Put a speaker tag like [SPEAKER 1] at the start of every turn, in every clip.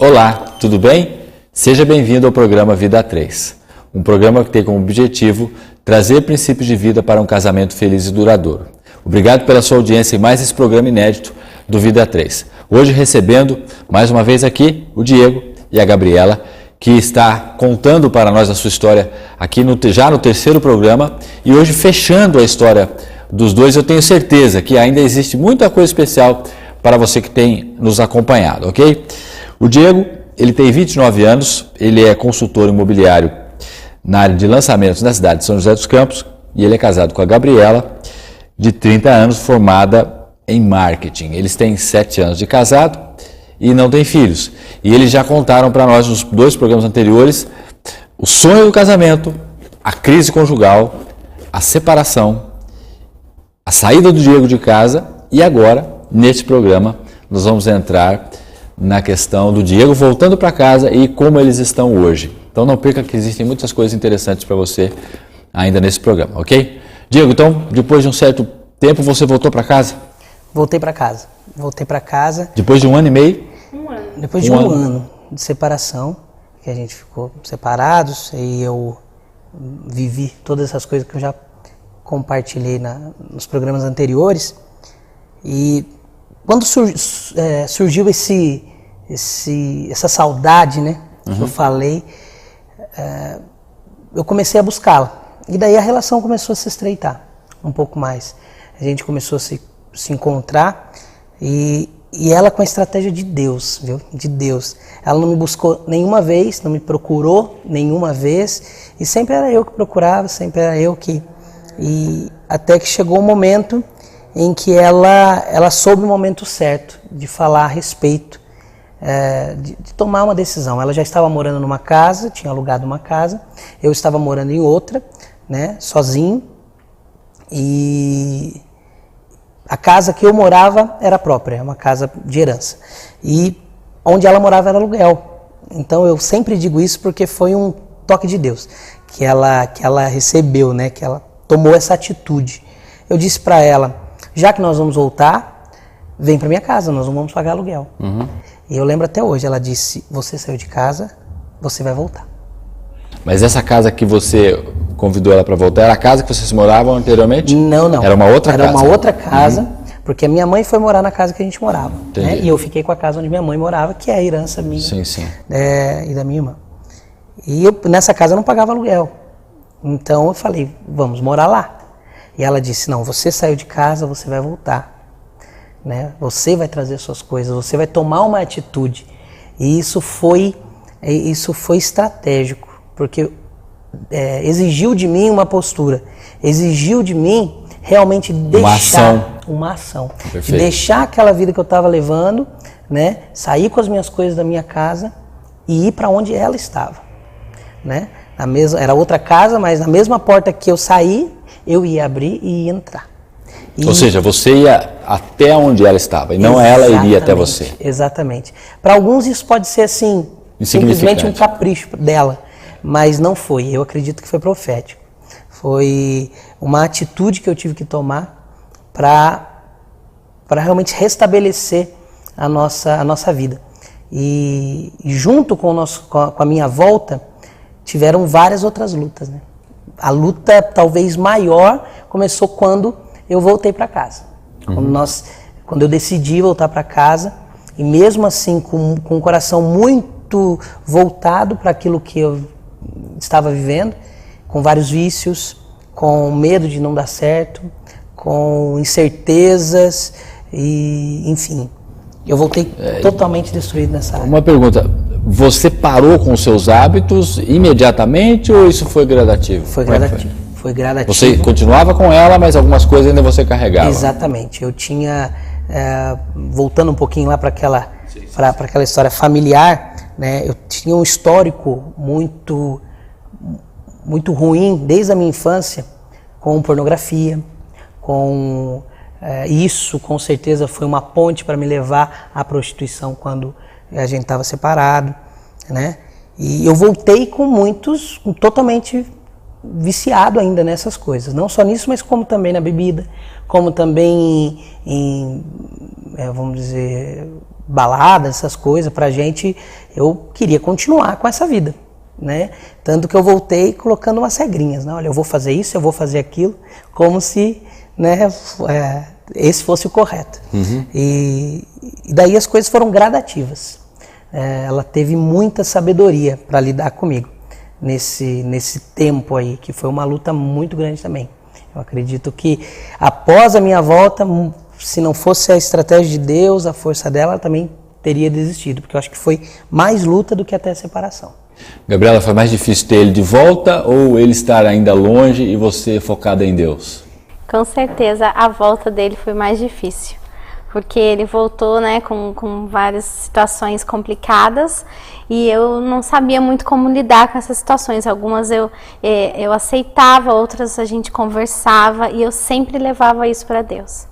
[SPEAKER 1] Olá, tudo bem? Seja bem-vindo ao programa Vida 3, um programa que tem como objetivo trazer princípios de vida para um casamento feliz e duradouro. Obrigado pela sua audiência em mais esse programa inédito do Vida 3. Hoje recebendo, mais uma vez aqui, o Diego e a Gabriela, que está contando para nós a sua história aqui já no terceiro programa, e hoje fechando a história dos dois. Eu tenho certeza que ainda existe muita coisa especial para você que tem nos acompanhado, ok? O Diego, ele tem 29 anos, ele é consultor imobiliário na área de lançamentos na cidade de São José dos Campos, e ele é casado com a Gabriela, de 30 anos, formada em marketing. Eles têm 7 anos de casado e não têm filhos. E eles já contaram para nós nos 2 programas anteriores o sonho do casamento, a crise conjugal, a separação, a saída do Diego de casa, e agora, neste programa, nós vamos entrar na questão do Diego voltando para casa e como eles estão hoje. Então não perca que existem muitas coisas interessantes para você ainda nesse programa, ok? Diego, então, depois de um certo tempo, você voltou para casa?
[SPEAKER 2] Voltei para casa. Voltei para casa.
[SPEAKER 1] Depois de 1 ano e meio?
[SPEAKER 2] Depois de um ano de separação, que a gente ficou separados, e eu vivi todas essas coisas que eu já compartilhei nos programas anteriores. E quando surgiu essa saudade, né, que eu falei, eu comecei a buscá-la. E daí a relação começou a se estreitar um pouco mais. A gente começou a se encontrar, e ela com a estratégia de Deus, viu? De Deus. Ela não me buscou nenhuma vez, não me procurou nenhuma vez, e sempre era eu que procurava, sempre era eu que... E até que chegou o momento em que ela soube o momento certo de falar a respeito, de tomar uma decisão. Ela já estava morando numa casa, tinha alugado uma casa, eu estava morando em outra, né, sozinho, e a casa que eu morava era própria, uma casa de herança, e onde ela morava era aluguel. Então eu sempre digo isso porque foi um toque de Deus que ela recebeu, né, que ela tomou essa atitude. Eu disse para ela: já que nós vamos voltar, vem para minha casa, nós não vamos pagar aluguel. E eu lembro até hoje, ela disse: você saiu de casa, você vai voltar.
[SPEAKER 1] Mas essa casa que você convidou ela para voltar, era a casa que vocês moravam anteriormente?
[SPEAKER 2] Não.
[SPEAKER 1] Era uma outra casa?
[SPEAKER 2] Era uma outra casa, porque a minha mãe foi morar na casa que a gente morava. Né? E eu fiquei com a casa onde minha mãe morava, que é a herança minha.
[SPEAKER 1] Sim.
[SPEAKER 2] E da minha irmã. E eu, nessa casa, eu não pagava aluguel. Então eu falei: vamos morar lá. E ela disse: não, você saiu de casa, você vai voltar, né? Você vai trazer suas coisas, você vai tomar uma atitude. E isso foi estratégico, porque exigiu de mim uma postura, exigiu de mim realmente deixar uma ação. De deixar aquela vida que eu estava levando, né? Sair com as minhas coisas da minha casa e ir para onde ela estava, né? Era outra casa, mas na mesma porta que eu saí, eu ia abrir e ia entrar.
[SPEAKER 1] Ou seja, você ia até onde ela estava e não ela iria até você.
[SPEAKER 2] Exatamente. Para alguns isso pode ser assim, simplesmente um capricho dela, mas não foi. Eu acredito que foi profético. Foi uma atitude que eu tive que tomar para realmente restabelecer a nossa vida. E junto com a minha volta, tiveram várias outras lutas, né? A luta talvez maior começou quando eu voltei para casa. Quando eu decidi voltar para casa, e mesmo assim com o coração muito voltado para aquilo que eu estava vivendo, com vários vícios, com medo de não dar certo, com incertezas, e enfim, eu voltei totalmente destruído nessa área.
[SPEAKER 1] Uma pergunta: você parou com os seus hábitos imediatamente ou isso foi gradativo?
[SPEAKER 2] Foi gradativo. Foi gradativo.
[SPEAKER 1] Você continuava com ela, mas algumas coisas ainda você carregava?
[SPEAKER 2] Exatamente. Eu tinha, voltando um pouquinho lá para aquela história familiar, né? Eu tinha um histórico muito ruim desde a minha infância com pornografia, com isso com certeza foi uma ponte para me levar à prostituição quando a gente estava separado, né? E eu voltei totalmente viciado ainda nessas coisas, não só nisso, mas como também na bebida, como também em vamos dizer, baladas, essas coisas, pra gente, eu queria continuar com essa vida, né? Tanto que eu voltei colocando umas regrinhas, né? Olha, eu vou fazer isso, eu vou fazer aquilo, como se, né, esse fosse o correto. E daí as coisas foram gradativas. Ela teve muita sabedoria para lidar comigo nesse tempo aí, que foi uma luta muito grande também. Eu acredito que após a minha volta, se não fosse a estratégia de Deus, a força dela, ela também teria desistido, porque eu acho que foi mais luta do que até a separação.
[SPEAKER 1] Gabriela, foi mais difícil ter ele de volta ou ele estar ainda longe e você focada em Deus?
[SPEAKER 3] Com certeza a volta dele foi mais difícil, porque ele voltou, né, com várias situações complicadas e eu não sabia muito como lidar com essas situações. Algumas eu aceitava, outras a gente conversava e eu sempre levava isso para Deus.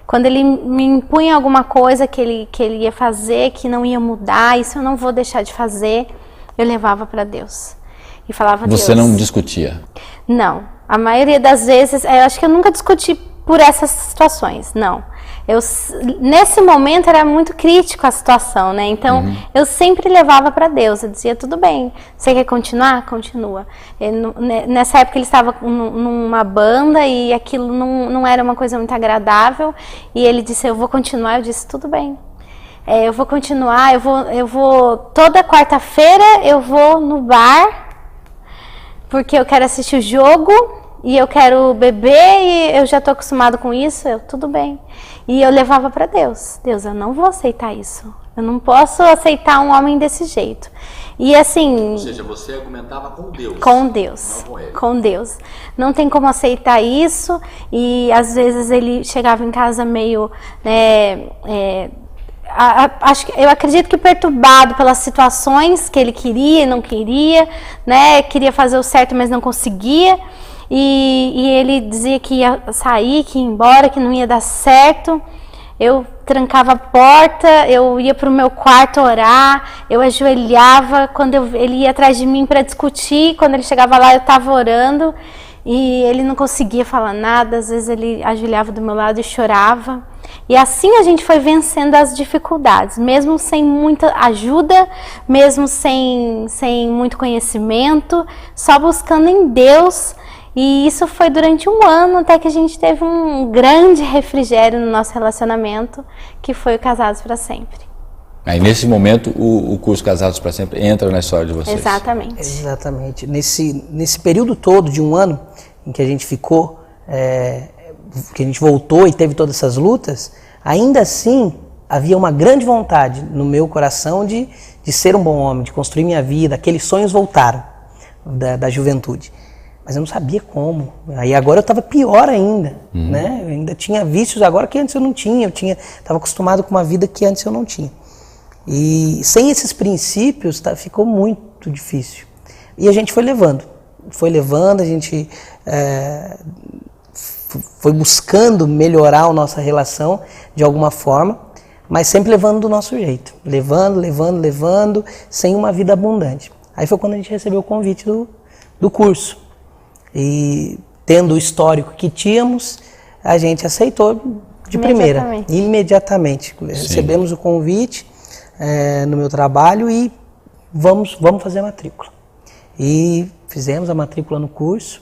[SPEAKER 3] Quando ele me impunha alguma coisa que ele ia fazer, que não ia mudar, isso eu não vou deixar de fazer, eu levava para Deus e falava: Deus.
[SPEAKER 1] Você não discutia?
[SPEAKER 3] Não, a maioria das vezes, eu acho que eu nunca discuti por essas situações, não. Nesse momento era muito crítico a situação, né? Então eu sempre levava para Deus. Eu dizia: tudo bem, você quer continuar? Continua. Nessa época ele estava numa banda e aquilo não era uma coisa muito agradável. E ele disse: eu vou continuar. Eu disse: tudo bem. Eu vou continuar. Eu vou toda quarta-feira eu vou no bar porque eu quero assistir o jogo. E eu quero beber e eu já estou acostumado com isso, tudo bem. E eu levava para Deus. Deus, eu não vou aceitar isso. Eu não posso aceitar um homem desse jeito. E assim...
[SPEAKER 1] Ou seja, você argumentava com Deus.
[SPEAKER 3] Com Deus. Não com ele. Com Deus. Não tem como aceitar isso. E às vezes ele chegava em casa meio... eu acredito que perturbado pelas situações que ele queria e não queria, né? Queria fazer o certo, mas não conseguia. E ele dizia que ia sair, que ia embora, que não ia dar certo. Eu trancava a porta, eu ia para o meu quarto orar, eu ajoelhava. Quando ele ia atrás de mim para discutir, quando ele chegava lá eu estava orando e ele não conseguia falar nada. Às vezes ele ajoelhava do meu lado e chorava. E assim a gente foi vencendo as dificuldades, mesmo sem muita ajuda, mesmo sem muito conhecimento, só buscando em Deus. E isso foi durante um ano, até que a gente teve um grande refrigério no nosso relacionamento, que foi o Casados para Sempre.
[SPEAKER 1] Aí nesse momento o curso Casados para Sempre entra na história de vocês.
[SPEAKER 3] Exatamente.
[SPEAKER 2] Exatamente. Nesse período todo de um ano em que a gente ficou, que a gente voltou e teve todas essas lutas, ainda assim havia uma grande vontade no meu coração de ser um bom homem, de construir minha vida. Aqueles sonhos voltaram da juventude. Mas eu não sabia como. Aí agora eu estava pior ainda, né? Eu ainda tinha vícios agora que antes eu não tinha. Estava acostumado com uma vida que antes eu não tinha. E sem esses princípios ficou muito difícil. E a gente foi levando, a gente foi buscando melhorar a nossa relação de alguma forma, mas sempre levando do nosso jeito. Levando, sem uma vida abundante. Aí foi quando a gente recebeu o convite do curso. E tendo o histórico que tínhamos, a gente aceitou de primeira, imediatamente. Recebemos o convite no meu trabalho e vamos fazer a matrícula. E fizemos a matrícula no curso